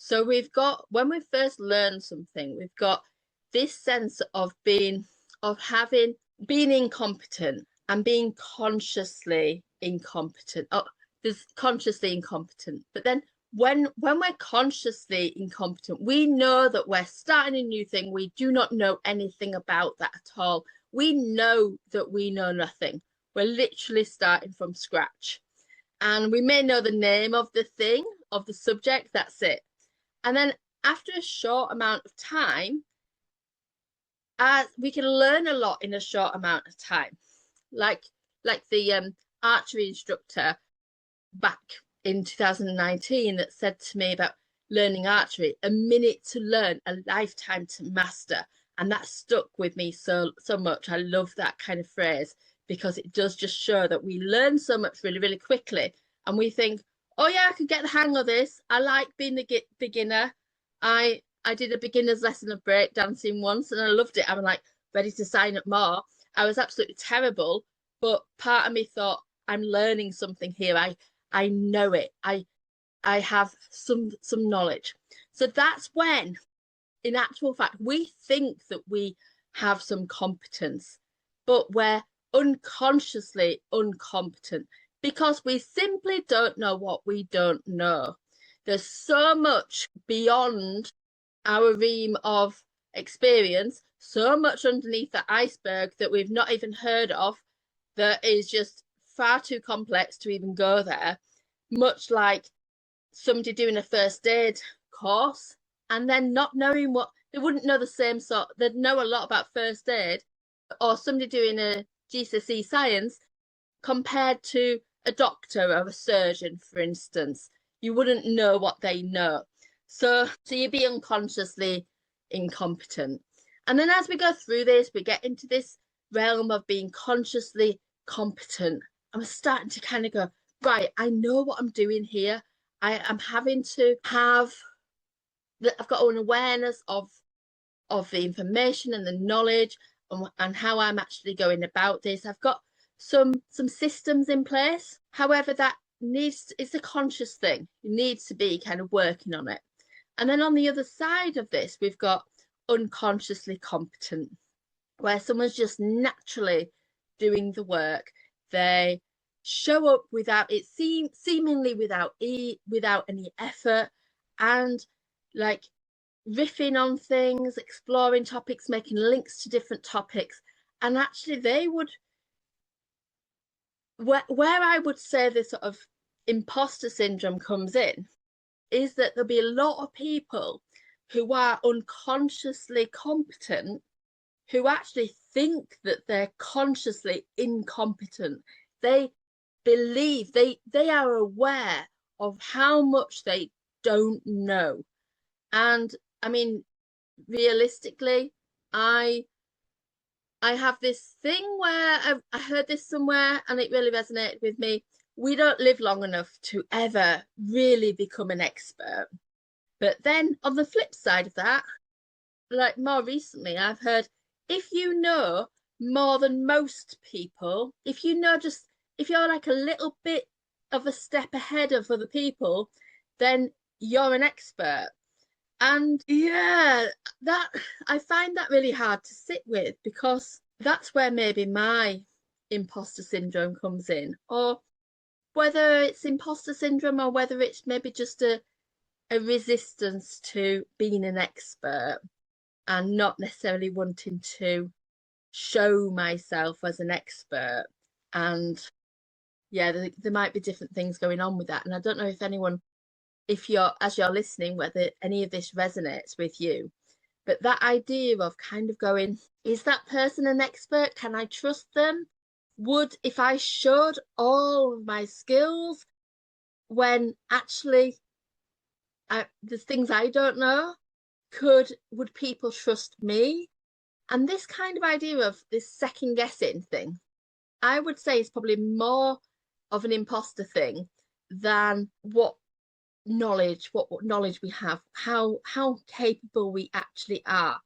So we've got, when we first learn something, we've got this sense of being incompetent and being consciously incompetent. Oh, there's consciously incompetent. But then when we're consciously incompetent, we know that we're starting a new thing. We do not know anything about that at all. We know that we know nothing. We're literally starting from scratch. And we may know the name of the thing, of the subject, that's it. And then after a short amount of time, we can learn a lot in a short amount of time. Like the archery instructor back in 2019 that said to me about learning archery, a minute to learn, a lifetime to master. And that stuck with me so much. I love that kind of phrase because it does just show that we learn so much really, really quickly. And we think, oh yeah, I could get the hang of this. I like being a beginner. I did a beginner's lesson of breakdancing once and I loved it. I'm like ready to sign up more. I was absolutely terrible, but part of me thought, I'm learning something here. I know it. I have some knowledge. So that's when, in actual fact, we think that we have some competence, but we're unconsciously incompetent because we simply don't know what we don't know. There's so much beyond our realm of experience, so much underneath the iceberg that we've not even heard of, that is just far too complex to even go there. Much like somebody doing a first aid course and then not knowing what, they wouldn't know the same sort, they'd know a lot about first aid, or somebody doing a GCSE science compared to a doctor or a surgeon, for instance. You wouldn't know what they know. So you'd be unconsciously incompetent. And then as we go through this, we get into this realm of being consciously competent. I'm starting to kind of go, right, I know what I'm doing here. I'm having to have I've got an awareness of the information and the knowledge and how I'm actually going about this. I've got some systems in place. However, that it's a conscious thing. You need to be kind of working on it. And then on the other side of this, we've got unconsciously competent, where someone's just naturally doing the work. They show up without it, seemingly without any effort, and like riffing on things, exploring topics, making links to different topics. And actually they would, where I would say this sort of imposter syndrome comes in, is that there'll be a lot of people who are unconsciously competent who actually think that they're consciously incompetent. They believe, they are aware of how much they don't know. And I mean, realistically, I have this thing where I heard this somewhere and it really resonated with me. We don't live long enough to ever really become an expert. But then on the flip side of that, like more recently, I've heard, if you know more than most people, if you're like a little bit of a step ahead of other people, then you're an expert. And yeah, that I find that really hard to sit with, because that's where maybe my imposter syndrome comes in, or whether it's imposter syndrome or whether it's maybe just a resistance to being an expert and not necessarily wanting to show myself as an expert. And yeah, there might be different things going on with that. And I don't know if anyone, as you're listening, whether any of this resonates with you, but that idea of kind of going, is that person an expert? Can I trust them? If I showed all of my skills when actually there's things I don't know, would people trust me? And this kind of idea of this second guessing thing, I would say is probably more of an imposter thing than what knowledge we have, how capable we actually are.